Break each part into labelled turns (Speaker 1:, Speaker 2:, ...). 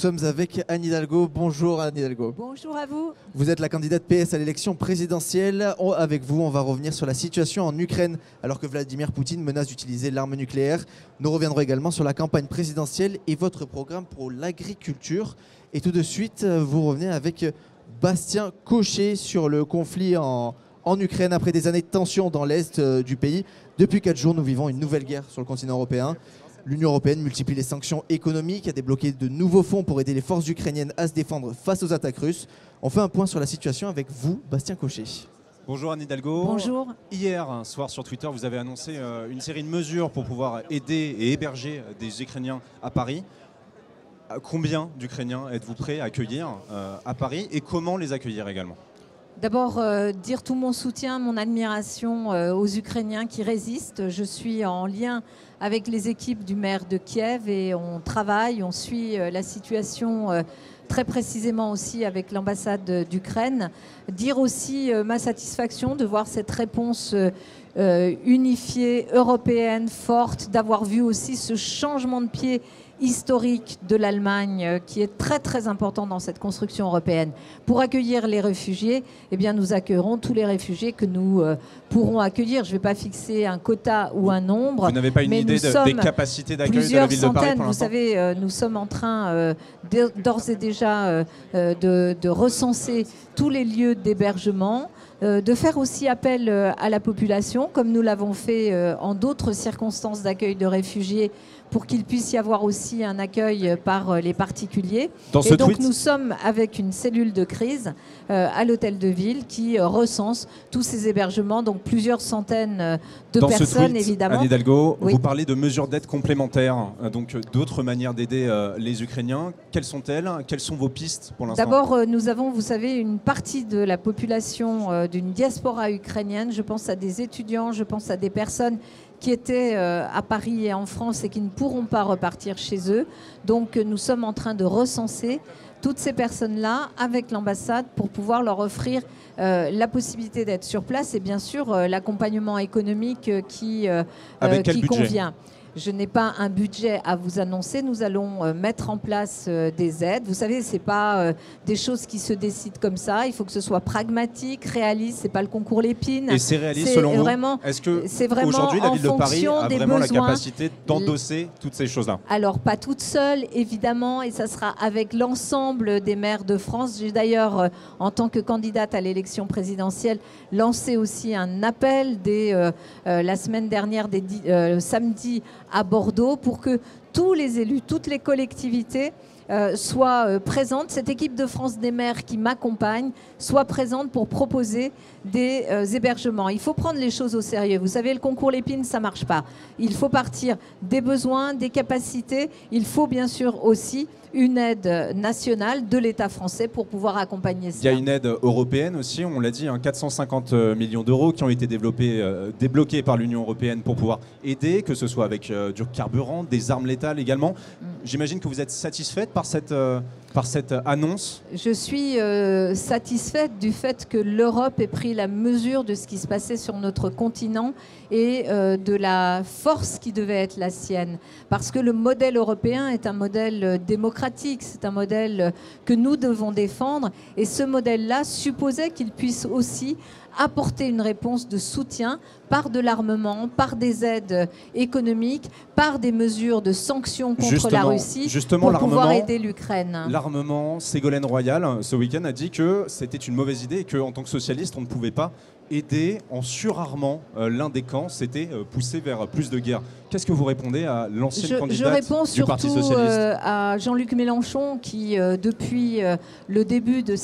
Speaker 1: sommes avec Anne Hidalgo. Bonjour Anne Hidalgo.
Speaker 2: Bonjour à vous.
Speaker 1: Vous êtes la candidate PS à l'élection présidentielle. Avec vous, on va revenir sur la situation en Ukraine alors que Vladimir Poutine menace d'utiliser l'arme nucléaire. Nous reviendrons également sur la campagne présidentielle et votre programme pour l'agriculture. Et tout de suite, vous revenez avec Bastien Cochet sur le conflit en Ukraine après des années de tension dans l'est du pays. Depuis 4 jours, nous vivons une nouvelle guerre sur le continent européen. L'Union européenne multiplie les sanctions économiques, a débloqué de nouveaux fonds pour aider les forces ukrainiennes à se défendre face aux attaques russes. On fait un point sur la situation avec vous, Bastien Cochet.
Speaker 3: Bonjour Anne Hidalgo.
Speaker 2: Bonjour.
Speaker 3: Hier soir sur Twitter, vous avez annoncé une série de mesures pour pouvoir aider et héberger des Ukrainiens à Paris. Combien d'Ukrainiens êtes-vous prêt à accueillir à Paris et comment les accueillir également ?
Speaker 2: D'abord, dire tout mon soutien, mon admiration aux Ukrainiens qui résistent. Je suis en lien avec les équipes du maire de Kiev et on travaille, on suit la situation très précisément aussi avec l'ambassade d'Ukraine. Dire aussi ma satisfaction de voir cette réponse unifiée, européenne, forte, d'avoir vu aussi ce changement de pied historique de l'Allemagne qui est très très important dans cette construction européenne. Pour accueillir les réfugiés, eh bien, nous accueillerons tous les réfugiés que nous pourrons accueillir. Je ne vais pas fixer un quota ou un nombre.
Speaker 3: Vous n'avez pas une idée des capacités d'accueil de la ville de Paris pour l'instant ?
Speaker 2: Vous savez, nous sommes en train d'ores et déjà de recenser tous les lieux d'hébergement, de faire aussi appel à la population, comme nous l'avons fait en d'autres circonstances d'accueil de réfugiés, pour qu'il puisse y avoir aussi un accueil par les particuliers. Et donc nous sommes avec une cellule de crise à l'hôtel de ville qui recense tous ces hébergements, donc plusieurs centaines de personnes évidemment.
Speaker 3: Anne Hidalgo,
Speaker 2: oui.
Speaker 3: Vous parlez de mesures d'aide complémentaires, donc d'autres manières d'aider les Ukrainiens. Quelles sont-elles ? Quelles sont vos pistes pour l'instant ?
Speaker 2: D'abord, nous avons, vous savez, une partie de la population d'une diaspora ukrainienne. Je pense à des étudiants, je pense à des personnes qui étaient à Paris et en France et qui ne pourront pas repartir chez eux. Donc nous sommes en train de recenser toutes ces personnes-là avec l'ambassade pour pouvoir leur offrir la possibilité d'être sur place et bien sûr l'accompagnement économique qui convient. Je n'ai pas un budget à vous annoncer. Nous allons mettre en place des aides. Vous savez, ce n'est pas des choses qui se décident comme ça. Il faut que ce soit pragmatique, réaliste. Ce n'est pas le concours Lépine.
Speaker 3: Et c'est réaliste selon vous ? Est-ce qu'aujourd'hui, la ville de Paris a vraiment la capacité d'endosser toutes ces choses-là ?
Speaker 2: Alors, pas toute seule, évidemment. Et ça sera avec l'ensemble des maires de France. J'ai d'ailleurs, en tant que candidate à l'élection présidentielle, lancé aussi un appel dès la semaine dernière, samedi, à Bordeaux pour que tous les élus, toutes les collectivités soient présentes. Cette équipe de France des maires qui m'accompagne soit présente pour proposer des hébergements. Il faut prendre les choses au sérieux. Vous savez, le concours Lépine, ça ne marche pas. Il faut partir des besoins, des capacités. Il faut bien sûr aussi une aide nationale de l'État français pour pouvoir accompagner ça.
Speaker 3: Il y a une aide européenne aussi, on l'a dit, 450 millions d'euros qui ont été débloqués par l'Union européenne pour pouvoir aider, que ce soit avec du carburant, des armes létales également. J'imagine que vous êtes satisfaite par cette annonce ?
Speaker 2: Je suis satisfaite du fait que l'Europe ait pris la mesure de ce qui se passait sur notre continent et de la force qui devait être la sienne. Parce que le modèle européen est un modèle démocratique, c'est un modèle que nous devons défendre. Et ce modèle-là supposait qu'il puisse aussi apporter une réponse de soutien par de l'armement, par des aides économiques, par des mesures de sanctions contre la Russie pour pouvoir aider l'Ukraine.
Speaker 3: L'armement, Ségolène Royal, ce week-end, a dit que c'était une mauvaise idée et qu'en tant que socialiste, on ne pouvait pas aider en surarmant l'un des camps, c'était pousser vers plus de guerre. Qu'est-ce que vous répondez à l'ancienne candidate du Parti Socialiste ?
Speaker 2: Je réponds surtout à Jean-Luc Mélenchon qui, depuis le début de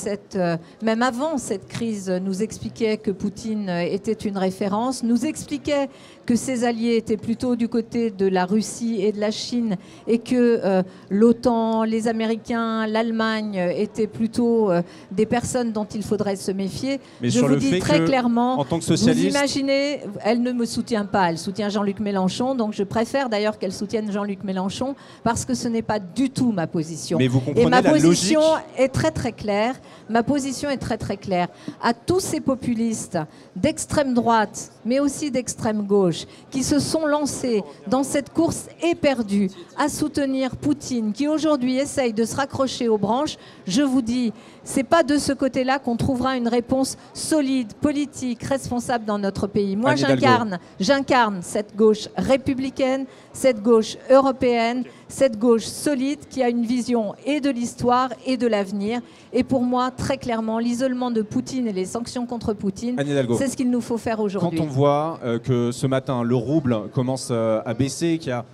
Speaker 2: même avant cette crise, nous expliquait que Poutine était une référence, nous expliquait que ses alliés étaient plutôt du côté de la Russie et de la Chine et que l'OTAN, les Américains, l'Allemagne étaient plutôt des personnes dont il faudrait se méfier.
Speaker 3: Mais
Speaker 2: je vous dis très clairement sincèrement,
Speaker 3: en tant que socialiste,
Speaker 2: vous imaginez, elle ne me soutient pas, elle soutient Jean-Luc Mélenchon, donc je préfère d'ailleurs qu'elle soutienne Jean-Luc Mélenchon, parce que ce n'est pas du tout ma position.
Speaker 3: mais vous comprenez
Speaker 2: Et ma
Speaker 3: la
Speaker 2: position
Speaker 3: logique.
Speaker 2: est très très claire. Ma position est très très claire. À tous ces populistes d'extrême droite, mais aussi d'extrême gauche, qui se sont lancés dans cette course éperdue à soutenir Poutine, qui aujourd'hui essaye de se raccrocher aux branches, je vous dis, c'est pas de ce côté-là qu'on trouvera une réponse solide, politique, responsable dans notre pays. Moi, j'incarne cette gauche républicaine, cette gauche européenne, cette gauche solide qui a une vision et de l'histoire et de l'avenir. Et pour moi, très clairement, l'isolement de Poutine et les sanctions contre Poutine, c'est ce qu'il nous faut faire aujourd'hui.
Speaker 3: Quand on voit que ce matin, le rouble commence à baisser, qu'il y a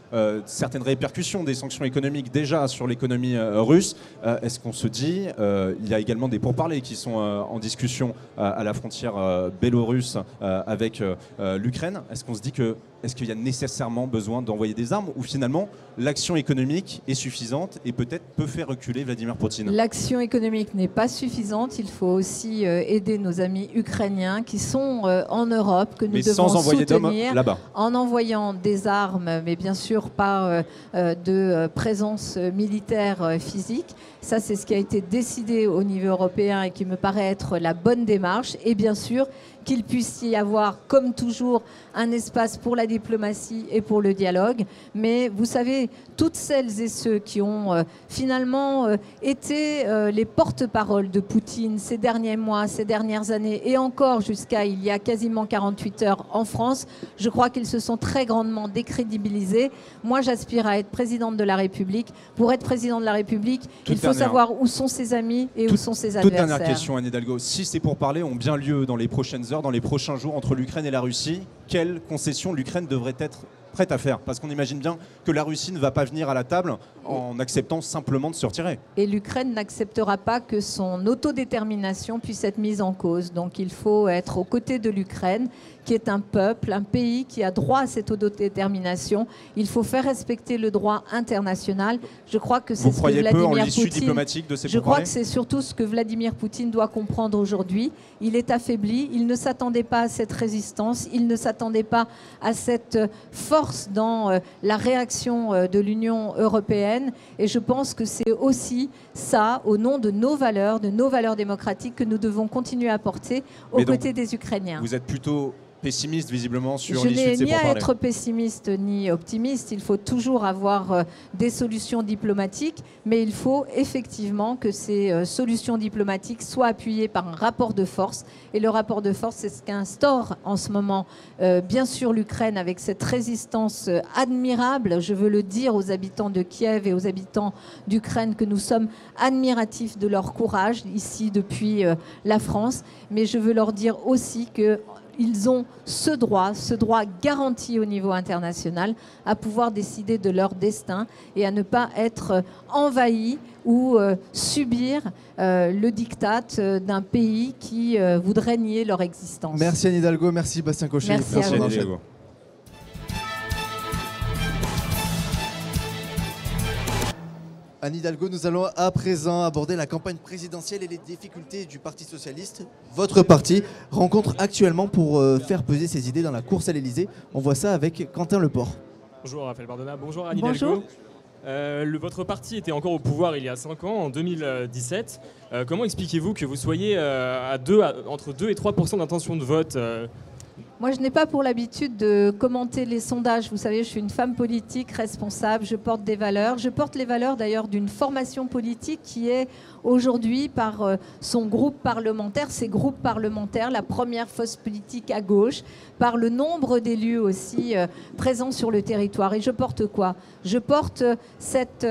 Speaker 3: certaines répercussions des sanctions économiques déjà sur l'économie russe, est-ce qu'on se dit, il y a également des pourparlers qui sont en discussion à la frontière biélorusse avec l'Ukraine, est-ce qu'on se dit que est-ce qu'il y a nécessairement besoin d'envoyer des armes ou finalement l'action économique est suffisante et peut-être peut faire reculer Vladimir Poutine?
Speaker 2: L'action économique n'est pas suffisante. Il faut aussi aider nos amis ukrainiens qui sont en Europe, que nous devons soutenir en envoyant des armes, mais bien sûr pas de présence militaire physique. Ça, c'est ce qui a été décidé au niveau européen et qui me paraît être la bonne démarche. Et bien sûr, qu'il puisse y avoir, comme toujours, un espace pour la diplomatie et pour le dialogue. Mais vous savez, toutes celles et ceux qui ont finalement été les porte-parole de Poutine ces derniers mois, ces dernières années, et encore jusqu'à il y a quasiment 48 heures en France, je crois qu'ils se sont très grandement décrédibilisés. Moi, j'aspire à être présidente de la République. Pour être président de la République, il faut savoir où sont ses amis et où sont ses adversaires.
Speaker 3: Toute dernière question, Anne Hidalgo. Si ces pourparlers ont bien lieu dans les prochaines heures, dans les prochains jours entre l'Ukraine et la Russie, quelles concessions l'Ukraine devrait être prête à faire? Parce qu'on imagine bien que la Russie ne va pas venir à la table en acceptant simplement de se retirer.
Speaker 2: Et l'Ukraine n'acceptera pas que son autodétermination puisse être mise en cause. Donc il faut être aux côtés de l'Ukraine, qui est un peuple, un pays qui a droit à cette autodétermination. Il faut faire respecter le droit international. Je crois que c'est ce que Vladimir Poutine... Je crois que c'est surtout ce que Vladimir Poutine doit comprendre aujourd'hui. Il est affaibli, il ne s'attendait pas à cette résistance, il ne s'attendait pas à cette force dans la réaction de l'Union européenne. Et je pense que c'est aussi ça, au nom de nos valeurs démocratiques, que nous devons continuer à porter aux côtés des Ukrainiens.
Speaker 3: Vous êtes plutôt pessimiste visiblement sur l'issue de ces pourparlers.
Speaker 2: Je n'ai ni à être pessimiste ni optimiste. Il faut toujours avoir des solutions diplomatiques, mais il faut effectivement que ces solutions diplomatiques soient appuyées par un rapport de force. Et le rapport de force, c'est ce qu'instaure en ce moment, bien sûr, l'Ukraine avec cette résistance admirable. Je veux le dire aux habitants de Kiev et aux habitants d'Ukraine que nous sommes admiratifs de leur courage ici depuis la France. Mais je veux leur dire aussi que ils ont ce droit garanti au niveau international à pouvoir décider de leur destin et à ne pas être envahis ou subir le diktat d'un pays qui voudrait nier leur existence.
Speaker 1: Merci Anne Hidalgo, merci Bastien Cochet.
Speaker 2: Merci
Speaker 3: Anne Hidalgo.
Speaker 1: Anne Hidalgo, nous allons à présent aborder la campagne présidentielle et les difficultés du Parti Socialiste. Votre parti rencontre actuellement pour faire peser ses idées dans la course à l'Elysée. On voit ça avec Quentin Leport.
Speaker 4: Bonjour Raphaël Bardona, bonjour Anne Hidalgo. Votre parti était encore au pouvoir il y a 5 ans, en 2017. Comment expliquez-vous que vous soyez entre 2 et 3% d'intention de vote
Speaker 2: Moi, je n'ai pas pour l'habitude de commenter les sondages. Vous savez, je suis une femme politique responsable, je porte des valeurs. Je porte les valeurs d'ailleurs d'une formation politique qui est aujourd'hui par son groupe parlementaire, ses groupes parlementaires, la première force politique à gauche, par le nombre d'élus aussi présents sur le territoire. Et je porte quoi? Je porte cette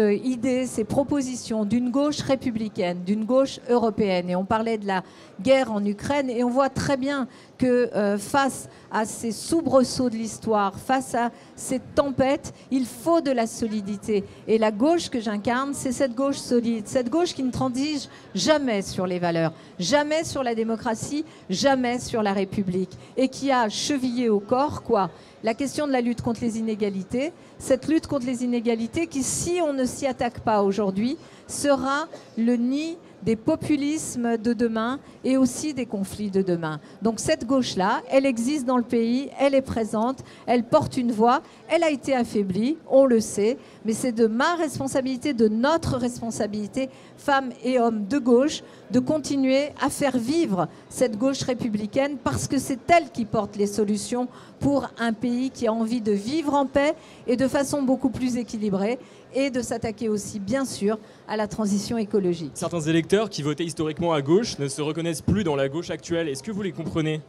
Speaker 2: idée, ces propositions d'une gauche républicaine, d'une gauche européenne. Et on parlait de la guerre en Ukraine et on voit très bien que face à ces soubresauts de l'histoire, face à ces tempêtes, il faut de la solidité. Et la gauche que j'incarne, c'est cette gauche solide, cette gauche qui ne transige jamais sur les valeurs, jamais sur la démocratie, jamais sur la République. Et qui a chevillé au corps, quoi, la question de la lutte contre les inégalités, cette lutte contre les inégalités qui, si on ne s'y attaque pas aujourd'hui, sera le nid des populismes de demain et aussi des conflits de demain. Donc cette gauche-là, elle existe dans le pays, elle est présente, elle porte une voix, elle a été affaiblie, on le sait, mais c'est de ma responsabilité, de notre responsabilité, femmes et hommes de gauche, de continuer à faire vivre cette gauche républicaine parce que c'est elle qui porte les solutions pour un pays qui a envie de vivre en paix et de façon beaucoup plus équilibrée et de s'attaquer aussi, bien sûr, à la transition écologique.
Speaker 4: Certains électeurs qui votaient historiquement à gauche ne se reconnaissent plus dans la gauche actuelle. Est-ce que vous les comprenez ?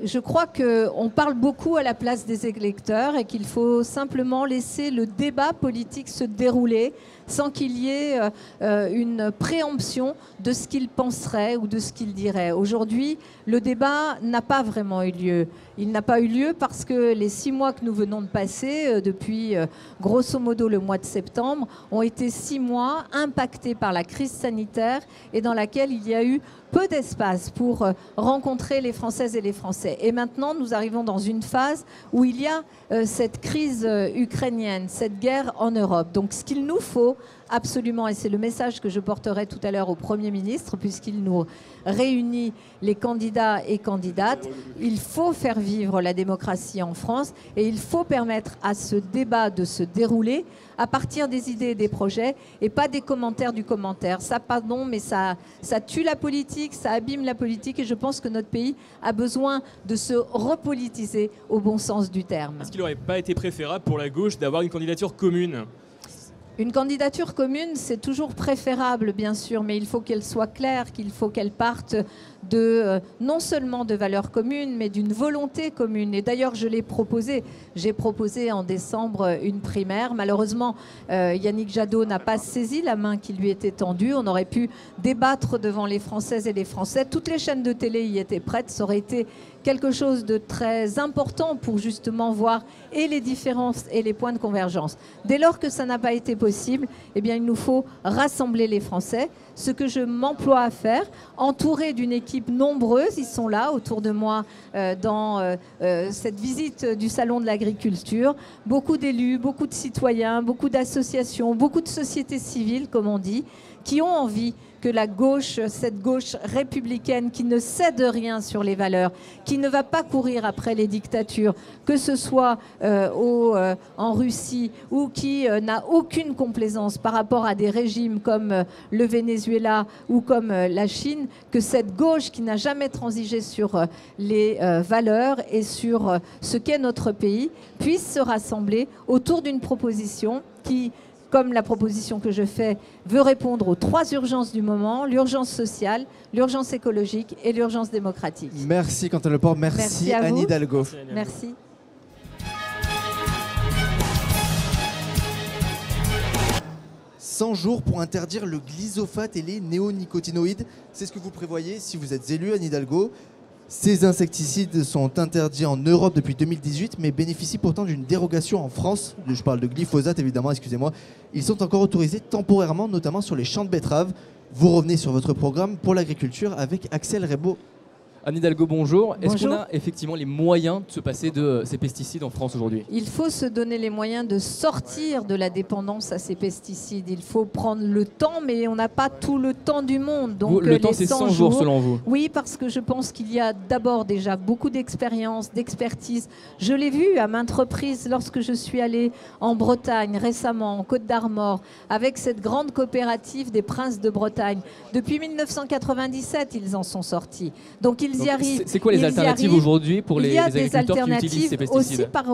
Speaker 2: Je crois qu'on parle beaucoup à la place des électeurs et qu'il faut simplement laisser le débat politique se dérouler sans qu'il y ait une préemption de ce qu'ils penseraient ou de ce qu'ils diraient. Aujourd'hui, le débat n'a pas vraiment eu lieu. Il n'a pas eu lieu parce que les 6 mois que nous venons de passer, depuis grosso modo le mois de septembre, ont été 6 mois impactés par la crise sanitaire et dans laquelle il y a eu peu d'espace pour rencontrer les Françaises et les Français. Et maintenant, nous arrivons dans une phase où il y a cette crise ukrainienne, cette guerre en Europe. Donc ce qu'il nous faut absolument, et c'est le message que je porterai tout à l'heure au Premier ministre, puisqu'il nous réunit les candidats et candidates, il faut faire vivre la démocratie en France et il faut permettre à ce débat de se dérouler à partir des idées et des projets et pas des commentaires du commentaire. Ça, pardon, mais ça tue la politique, ça abîme la politique et je pense que notre pays a besoin de se repolitiser au bon sens du terme.
Speaker 4: Est-ce qu'il n'aurait pas été préférable pour la gauche d'avoir une candidature commune ?
Speaker 2: Une candidature commune, c'est toujours préférable, bien sûr, mais il faut qu'elle soit claire, qu'il faut qu'elle parte de non seulement de valeurs communes, mais d'une volonté commune. Et d'ailleurs, je l'ai proposé. J'ai proposé en décembre une primaire. Malheureusement, Yannick Jadot n'a pas saisi la main qui lui était tendue. On aurait pu débattre devant les Françaises et les Français. Toutes les chaînes de télé y étaient prêtes. Ça aurait été quelque chose de très important pour justement voir et les différences et les points de convergence. Dès lors que ça n'a pas été possible, eh bien, il nous faut rassembler les Français. Ce que je m'emploie à faire, entouré d'une équipe nombreuse, ils sont là autour de moi dans cette visite du Salon de l'Agriculture, beaucoup d'élus, beaucoup de citoyens, beaucoup d'associations, beaucoup de sociétés civiles, comme on dit, qui ont envie que la gauche, cette gauche républicaine qui ne cède rien sur les valeurs, qui ne va pas courir après les dictatures, que ce soit en Russie ou qui n'a aucune complaisance par rapport à des régimes comme le Venezuela ou comme la Chine, que cette gauche qui n'a jamais transigé sur les valeurs et sur ce qu'est notre pays puisse se rassembler autour d'une proposition qui, comme la proposition que je fais, veut répondre aux 3 urgences du moment, l'urgence sociale, l'urgence écologique et l'urgence démocratique.
Speaker 1: Merci Quentin Leport, merci Anne Hidalgo.
Speaker 2: Merci.
Speaker 1: 100 jours pour interdire le glyphosate et les néonicotinoïdes. C'est ce que vous prévoyez si vous êtes élu, Anne Hidalgo. Ces insecticides sont interdits en Europe depuis 2018, mais bénéficient pourtant d'une dérogation en France. Je parle de glyphosate, évidemment, excusez-moi. Ils sont encore autorisés temporairement, notamment sur les champs de betteraves. Vous revenez sur votre programme pour l'agriculture avec Axel Rebaud.
Speaker 5: Anne Hidalgo, bonjour. Est-ce
Speaker 2: Bonjour.
Speaker 5: qu'on a effectivement les moyens de se passer de ces pesticides en France aujourd'hui ?
Speaker 2: Il faut se donner les moyens de sortir de la dépendance à ces pesticides. Il faut prendre le temps, mais on n'a pas tout le temps du monde. Donc,
Speaker 5: le temps, c'est 100 jours selon vous ?
Speaker 2: Oui, parce que je pense qu'il y a d'abord déjà beaucoup d'expérience, d'expertise. Je l'ai vu à maintes reprises lorsque je suis allée en Bretagne récemment, en Côte-d'Armor, avec cette grande coopérative des Princes de Bretagne. Depuis 1997, ils en sont sortis. Donc, ils y arrivent.
Speaker 5: C'est quoi les alternatives aujourd'hui pour les agriculteurs qui utilisent ces pesticides ?
Speaker 2: Il y a des alternatives aussi par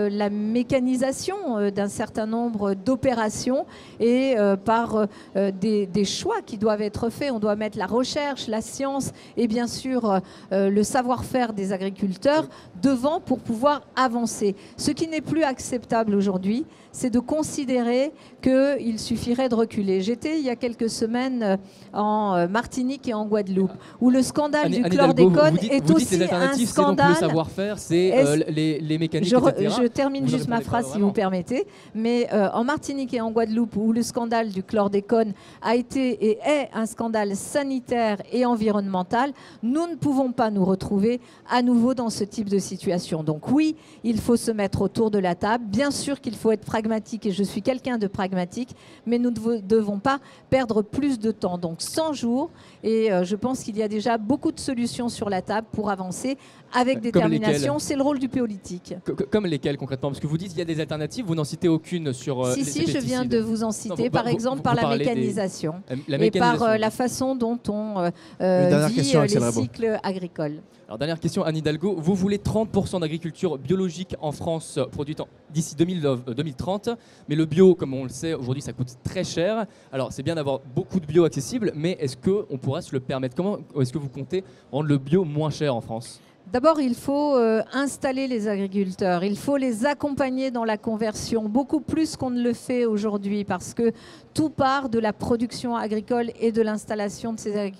Speaker 2: la mécanisation d'un certain nombre d'opérations et par des choix qui doivent être faits. On doit mettre la recherche, la science et bien sûr le savoir-faire des agriculteurs devant pour pouvoir avancer. Ce qui n'est plus acceptable aujourd'hui, c'est de considérer qu'il suffirait de reculer. J'étais il y a quelques semaines en Martinique et en Guadeloupe, où le scandale du chlordécone chlordécone est
Speaker 5: vous dites
Speaker 2: aussi
Speaker 5: les
Speaker 2: un
Speaker 5: alternatives, c'est donc
Speaker 2: scandale.
Speaker 5: le savoir-faire, c'est les mécaniques, etc.
Speaker 2: Je termine
Speaker 5: Vous en
Speaker 2: juste ma
Speaker 5: répondez pas
Speaker 2: phrase si
Speaker 5: vraiment.
Speaker 2: vous permettez. Mais en Martinique et en Guadeloupe, où le scandale du chlordécone a été et est un scandale sanitaire et environnemental, nous ne pouvons pas nous retrouver à nouveau dans ce type de situation. Donc oui, il faut se mettre autour de la table. Bien sûr qu'il faut être pragmatique, et je suis quelqu'un de pragmatique, mais nous ne devons pas perdre plus de temps. Donc 100 jours, et je pense qu'il y a déjà beaucoup de solutions sur la table pour avancer avec détermination. C'est le rôle du politique.
Speaker 5: Comme lesquelles concrètement? Parce que vous dites qu'il y a des alternatives, vous n'en citez aucune sur
Speaker 2: Si,
Speaker 5: ces
Speaker 2: je viens
Speaker 5: pesticides.
Speaker 2: de vous en citer,
Speaker 5: Non,
Speaker 2: par exemple par la
Speaker 5: parlez
Speaker 2: mécanisation
Speaker 5: la
Speaker 2: et
Speaker 5: mécanisation.
Speaker 2: par la façon dont on
Speaker 1: dernière
Speaker 2: vit
Speaker 1: question,
Speaker 2: les
Speaker 1: Axel Rebaud.
Speaker 2: cycles agricoles.
Speaker 5: Alors dernière question, Anne Hidalgo, vous voulez 30% d'agriculture biologique en France produite d'ici 2030, mais le bio, comme on le sait, aujourd'hui ça coûte très cher. Alors c'est bien d'avoir beaucoup de bio accessible, mais est-ce qu'on pourra se le permettre? Comment est-ce que vous comptez rendre le bio moins cher en France?
Speaker 2: D'abord, il faut installer les agriculteurs, il faut les accompagner dans la conversion, beaucoup plus qu'on ne le fait aujourd'hui, parce que tout part de la production agricole et de l'installation de ces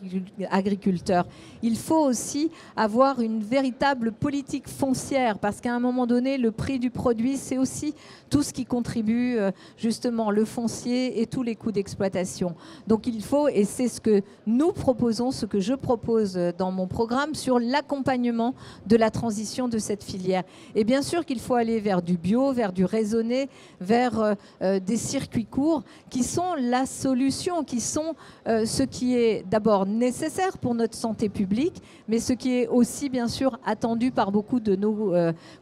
Speaker 2: agriculteurs. Il faut aussi avoir une véritable politique foncière, parce qu'à un moment donné, le prix du produit, c'est aussi tout ce qui contribue justement le foncier et tous les coûts d'exploitation. Donc il faut, et c'est ce que nous proposons, ce que je propose dans mon programme, sur l'accompagnement de la transition de cette filière. Et bien sûr qu'il faut aller vers du bio, vers du raisonné, vers des circuits courts qui sont la solution, qui sont ce qui est d'abord nécessaire pour notre santé publique, mais ce qui est aussi bien sûr attendu par beaucoup de nos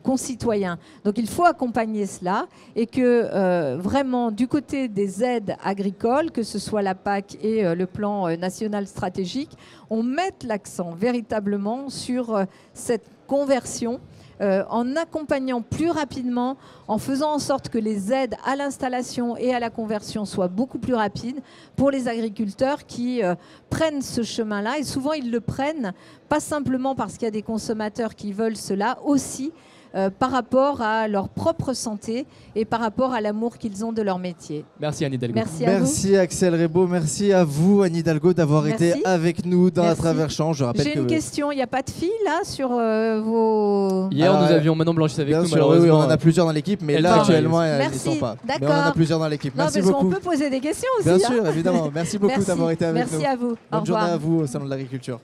Speaker 2: concitoyens. Donc il faut accompagner cela, et que vraiment du côté des aides agricoles, que ce soit la PAC et le plan national stratégique, on mette l'accent véritablement sur cette conversion, en accompagnant plus rapidement, en faisant en sorte que les aides à l'installation et à la conversion soient beaucoup plus rapides pour les agriculteurs qui prennent ce chemin-là. Et souvent, ils le prennent pas simplement parce qu'il y a des consommateurs qui veulent cela, aussi par rapport à leur propre santé et par rapport à l'amour qu'ils ont de leur métier.
Speaker 5: Merci Anne Hidalgo.
Speaker 2: Merci à vous.
Speaker 1: Merci Axel Rebaud, merci à vous Anne Hidalgo d'avoir été avec nous dans la Traverse-Champs. Je rappelle
Speaker 2: J'ai une question, il n'y a pas de filles là sur vos...
Speaker 5: Hier nous avions Manon Blanchis avec nous,
Speaker 1: sûr,
Speaker 5: malheureusement.
Speaker 1: oui, on en a plusieurs dans l'équipe, mais là actuellement ils ne sont pas.
Speaker 2: D'accord.
Speaker 1: Mais on en a plusieurs dans l'équipe.
Speaker 2: Non,
Speaker 1: Merci
Speaker 2: parce
Speaker 1: beaucoup.
Speaker 2: qu'on peut poser des questions aussi.
Speaker 1: Bien sûr, évidemment. Merci beaucoup d'avoir été avec nous.
Speaker 2: Merci à vous.
Speaker 1: Bonne journée à vous au Salon de l'Agriculture.